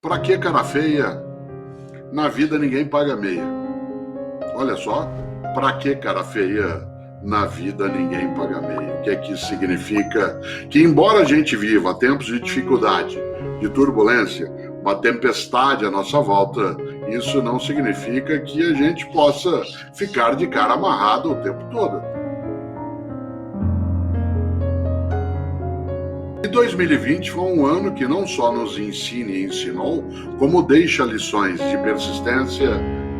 Pra que cara feia? Na vida ninguém paga meia. Olha só, pra que cara feia? Na vida ninguém paga meia. O que é que isso significa? Que embora a gente viva tempos de dificuldade, de turbulência, uma tempestade à nossa volta, isso não significa que a gente possa ficar de cara amarrado o tempo todo. E 2020 foi um ano que não só nos ensina e ensinou, como deixa lições de persistência,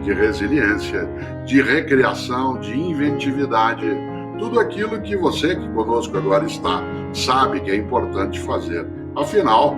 de resiliência, de recriação, de inventividade, tudo aquilo que você que conosco agora está, sabe que é importante fazer. Afinal,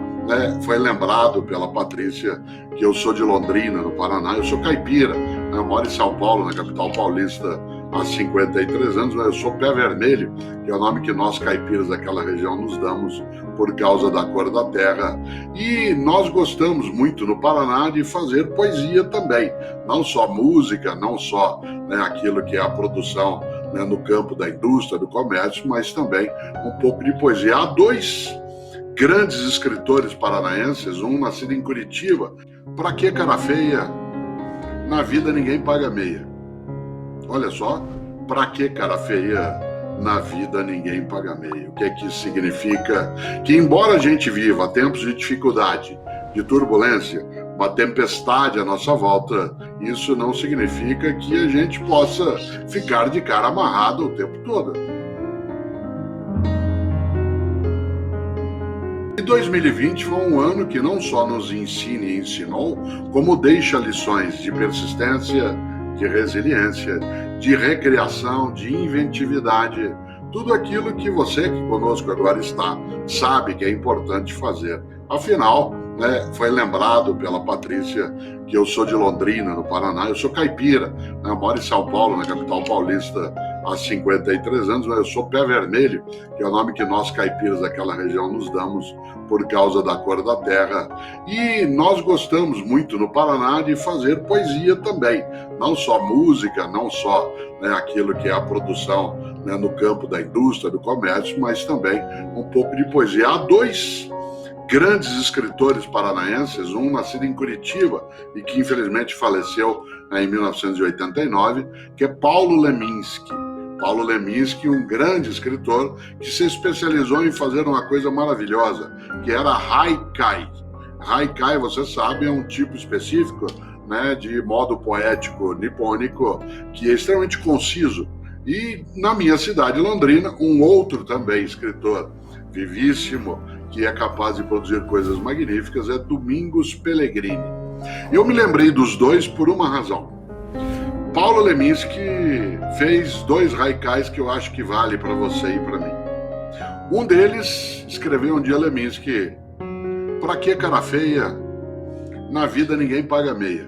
foi lembrado pela Patrícia que eu sou de Londrina, no Paraná, eu sou caipira, eu moro em São Paulo, na capital paulista, há 53 anos, mas eu sou pé vermelho, que é o nome que nós caipiras daquela região nos damos por causa da cor da terra. E nós gostamos muito no Paraná de fazer poesia também, não só música, não só aquilo que é a produção no campo da indústria, do comércio, mas também um pouco de poesia. Há dois grandes escritores paranaenses, um nascido em Curitiba. Pra que cara feia? Na vida ninguém paga meia. Olha só, pra que cara feia? Na vida ninguém paga meia. O que é que isso significa? Que embora a gente viva tempos de dificuldade, de turbulência, uma tempestade à nossa volta, isso não significa que a gente possa ficar de cara amarrado o tempo todo. E 2020 foi um ano que não só nos ensina e ensinou, como deixa lições de persistência, de resiliência, de recriação, de inventividade, tudo aquilo que você que conosco agora está, sabe que é importante fazer. Afinal, foi lembrado pela Patrícia que eu sou de Londrina, no Paraná, eu sou caipira, eu moro em São Paulo, na capital paulista, há 53 anos, mas eu sou pé vermelho, que é o nome que nós caipiras daquela região nos damos por causa da cor da terra. E nós gostamos muito no Paraná de fazer poesia também, não só música, não só aquilo que é a produção no campo da indústria, do comércio, mas também um pouco de poesia. Há dois grandes escritores paranaenses, um nascido em Curitiba e que infelizmente faleceu em 1989, que é Paulo Leminski. Paulo Leminski, um grande escritor que se especializou em fazer uma coisa maravilhosa, que era haikai. Haikai, você sabe, é um tipo específico de modo poético nipônico que é extremamente conciso. E na minha cidade, Londrina, um outro também escritor vivíssimo, que é capaz de produzir coisas magníficas, é Domingos Pellegrini. Eu me lembrei dos dois por uma razão. Paulo Leminski fez dois haikais que eu acho que vale para você e para mim. Um deles escreveu um dia Leminski: pra que cara feia? Na vida ninguém paga meia.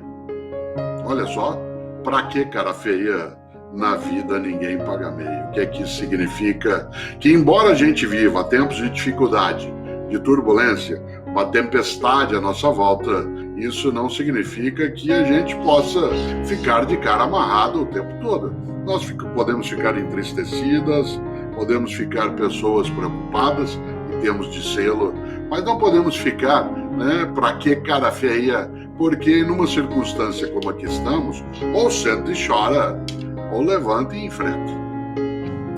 Olha só, pra que cara feia? Na vida ninguém paga meia. O que é que isso significa? Que embora a gente viva tempos de dificuldade, de turbulência, uma tempestade à nossa volta, isso não significa que a gente possa ficar de cara amarrado o tempo todo. Nós podemos ficar entristecidas, podemos ficar pessoas preocupadas, e temos de sê-lo, mas não podemos ficar, pra que cara feia? Porque numa circunstância como a que estamos, ou senta e chora, ou levanta e enfrenta.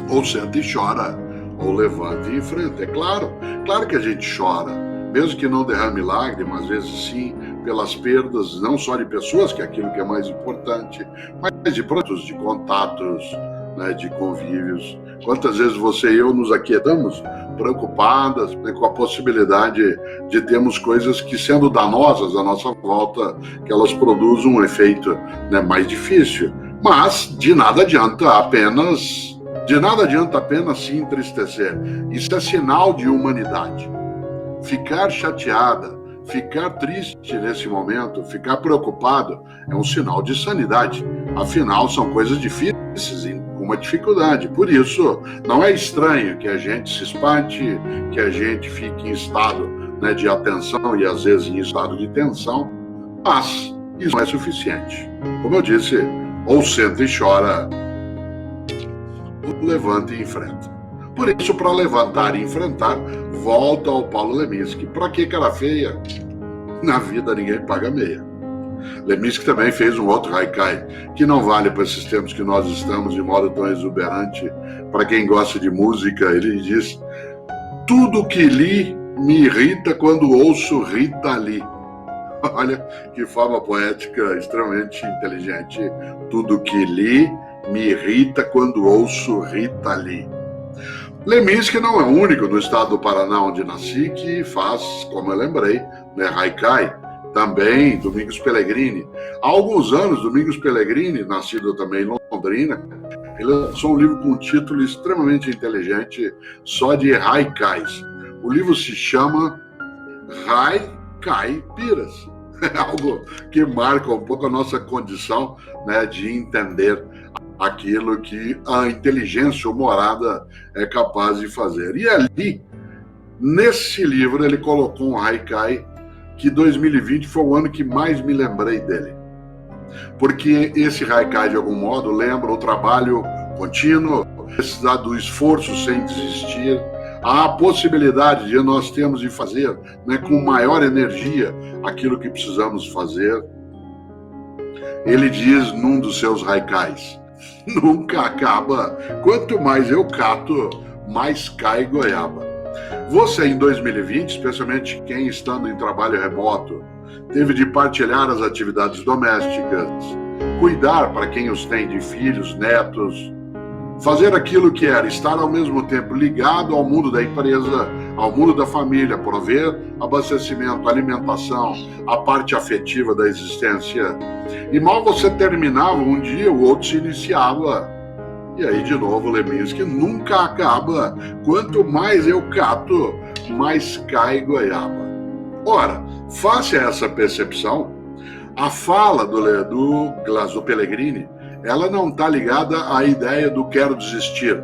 Ou senta e chora, ou levanta e enfrenta. É claro que a gente chora, mesmo que não derrame lágrimas, às vezes sim, pelas perdas, não só de pessoas, que é aquilo que é mais importante, mas de produtos, de contatos, de convívios. Quantas vezes você e eu nos aquietamos preocupadas com a possibilidade de termos coisas que, sendo danosas à nossa volta, que elas produzam um efeito mais difícil. Mas de nada adianta apenas se entristecer. Isso é sinal de humanidade. Ficar chateada, ficar triste nesse momento, ficar preocupado, é um sinal de sanidade. Afinal, são coisas difíceis, com uma dificuldade. Por isso, não é estranho que a gente se espante, que a gente fique em estado de atenção e às vezes em estado de tensão, mas isso não é suficiente. Como eu disse, ou senta e chora, ou levanta e enfrenta. Por isso, para levantar e enfrentar, volta ao Paulo Leminski. Pra que cara feia? Na vida ninguém paga meia. Leminski também fez um outro haikai, que não vale para esses tempos que nós estamos de modo tão exuberante. Para quem gosta de música, ele diz: tudo que li me irrita quando ouço Rita Lee. Olha que forma poética extremamente inteligente. Tudo que li me irrita quando ouço Rita Lee. Leminski não é o único no estado do Paraná onde nasci que faz, como eu lembrei, né, haikai. Também Domingos Pellegrini. Há alguns anos, Domingos Pellegrini, nascido também em Londrina, ele lançou um livro com um título extremamente inteligente, só de haikais. O livro se chama Haikaipiras. É algo que marca um pouco a nossa condição, né, de entender aquilo que a inteligência humorada é capaz de fazer. E ali, nesse livro, ele colocou um haikai que 2020 foi o ano que mais me lembrei dele. Porque esse haikai, de algum modo, lembra o trabalho contínuo, a necessidade do esforço sem desistir, a possibilidade de nós termos de fazer, né, com maior energia aquilo que precisamos fazer. Ele diz num dos seus haikais: nunca acaba, quanto mais eu cato, mais cai goiaba. Você, em 2020, especialmente quem estando em trabalho remoto, teve de partilhar as atividades domésticas, cuidar para quem os tem de filhos, netos, fazer aquilo que era estar ao mesmo tempo ligado ao mundo da empresa, ao mundo da família, prover abastecimento, alimentação, a parte afetiva da existência. E mal você terminava um dia, o outro se iniciava. E aí, de novo, Leminski: nunca acaba. Quanto mais eu cato, mais cai goiaba. Ora, face a essa percepção, a fala do Pellegrini, ela não está ligada à ideia do quero desistir,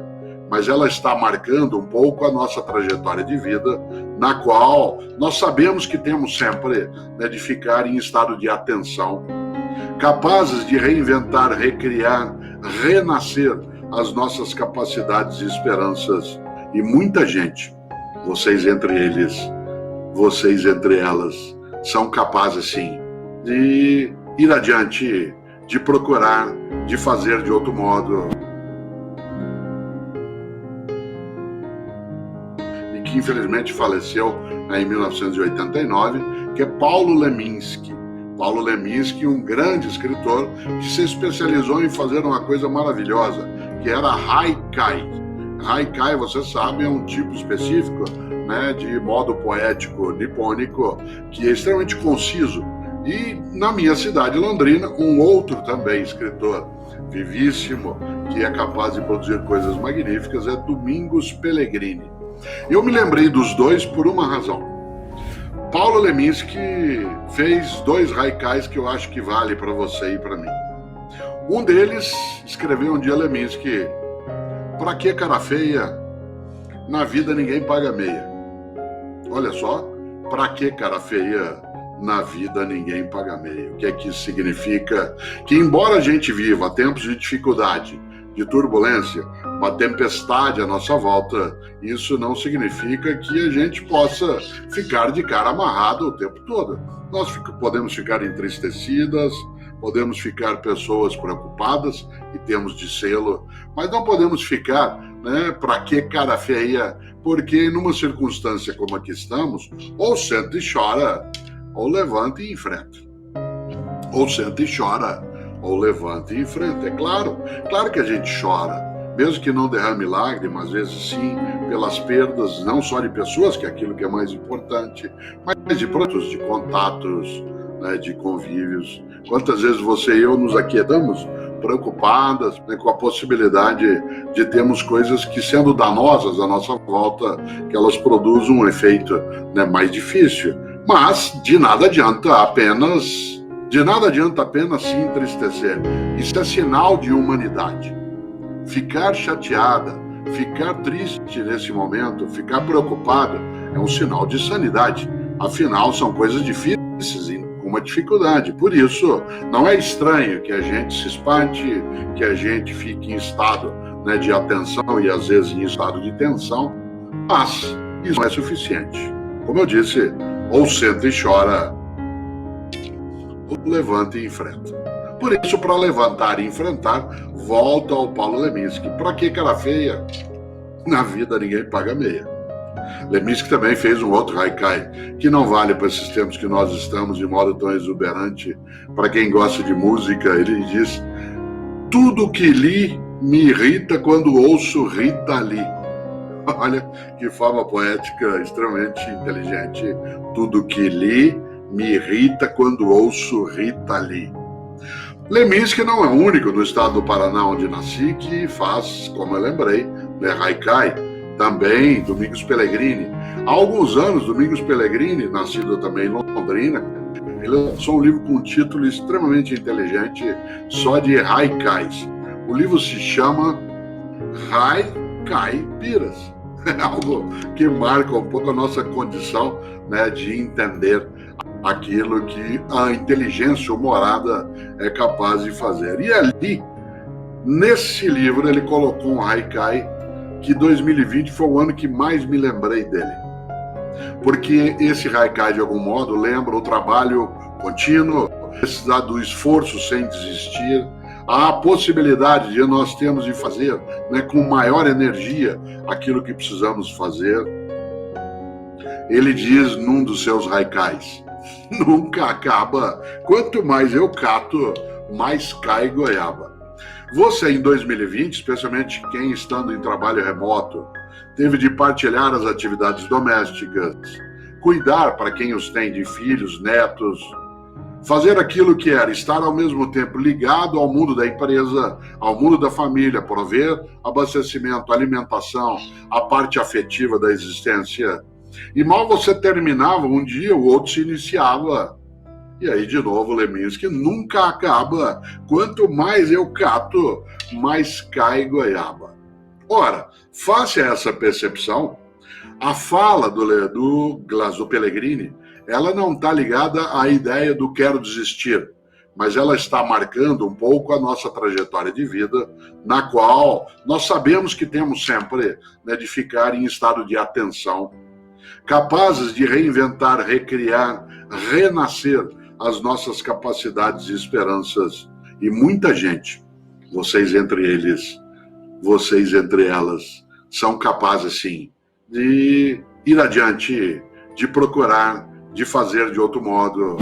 mas ela está marcando um pouco a nossa trajetória de vida, na qual nós sabemos que temos sempre, né, de ficar em estado de atenção, capazes de reinventar, recriar, renascer as nossas capacidades e esperanças. E muita gente, vocês entre eles, vocês entre elas, são capazes sim de ir adiante, de procurar, de fazer de outro modo. E que infelizmente faleceu em 1989, que é Paulo Leminski. Paulo Leminski, um grande escritor que se especializou em fazer uma coisa maravilhosa, que era haikai. Haikai, você sabe, é um tipo específico, né, de modo poético nipônico, que é extremamente conciso. E na minha cidade, Londrina, um outro também escritor vivíssimo, que é capaz de produzir coisas magníficas, é Domingos Pellegrini. Eu me lembrei dos dois por uma razão. Paulo Leminski fez dois haikais que eu acho que vale para você e para mim. Um deles escreveu um dia Leminski: pra que cara feia? Na vida ninguém paga meia. Olha só, pra que cara feia? Na vida ninguém paga meia. O que é que isso significa? Que embora a gente viva tempos de dificuldade, de turbulência, uma tempestade à nossa volta, isso não significa que a gente possa ficar de cara amarrado o tempo todo. Nós podemos ficar entristecidas, podemos ficar pessoas preocupadas, e temos de sê-lo, mas não podemos ficar, né, pra que cara feia? Porque numa circunstância como a que estamos, ou senta e chora, ou levanta e enfrenta. Ou senta e chora, ou levanta e enfrenta. É claro que a gente chora, mesmo que não derrame lágrimas, às vezes sim, pelas perdas, não só de pessoas, que é aquilo que é mais importante, mas de produtos, de contatos, né, de convívios. Quantas vezes você e eu nos aquietamos preocupadas, né, com a possibilidade de termos coisas que, sendo danosas à nossa volta, que elas produzam um efeito, né, mais difícil. Mas de nada adianta apenas se entristecer. Isso é sinal de humanidade. Ficar chateada, ficar triste nesse momento, ficar preocupado, é um sinal de sanidade. Afinal, são coisas difíceis e com uma dificuldade. Por isso, não é estranho que a gente se espante, que a gente fique em estado, né, de atenção e às vezes em estado de tensão, mas isso não é suficiente. Como eu disse, ou senta e chora, levanta e enfrenta. Por isso, para levantar e enfrentar, volta ao Paulo Leminski. Para que cara feia? Na vida ninguém paga meia. Leminski também fez um outro haikai, que não vale para esses tempos que nós estamos de modo tão exuberante. Para quem gosta de música, ele diz: tudo que li me irrita quando ouço Rita Lee. Olha que forma poética extremamente inteligente. Tudo que li me irrita quando ouço Rita Lee. Leminski não é o único no estado do Paraná onde nasci que faz, como eu lembrei, haikai. Também Domingos Pellegrini. Há alguns anos, Domingos Pellegrini, nascido também em Londrina, ele lançou um livro com um título extremamente inteligente, só de haikais. O livro se chama Haikaipiras. É algo que marca um pouco a nossa condição, né, de entender aquilo que a inteligência humorada é capaz de fazer. E ali, nesse livro, ele colocou um haikai que 2020 foi o ano que mais me lembrei dele. Porque esse haikai, de algum modo, lembra o trabalho contínuo, necessidade do esforço sem desistir, a possibilidade de nós termos de fazer, né, com maior energia aquilo que precisamos fazer. Ele diz num dos seus haikais: nunca acaba, quanto mais eu cato, mais cai goiaba. Você, em 2020, especialmente quem estando em trabalho remoto, teve de partilhar as atividades domésticas, cuidar, para quem os tem, de filhos, netos, fazer aquilo que era estar ao mesmo tempo ligado ao mundo da empresa, ao mundo da família, prover abastecimento, alimentação, a parte afetiva da existência. E mal você terminava um dia, o outro se iniciava. E aí, de novo, Leminski: nunca acaba. Quanto mais eu cato, mais cai goiaba. Ora, face a essa percepção, a fala do Pellegrini, ela não está ligada à ideia do quero desistir, mas ela está marcando um pouco a nossa trajetória de vida, na qual nós sabemos que temos sempre, né, de ficar em estado de atenção, capazes de reinventar, recriar, renascer as nossas capacidades e esperanças. E muita gente, vocês entre eles, vocês entre elas, são capazes, sim, de ir adiante, de procurar, de fazer de outro modo,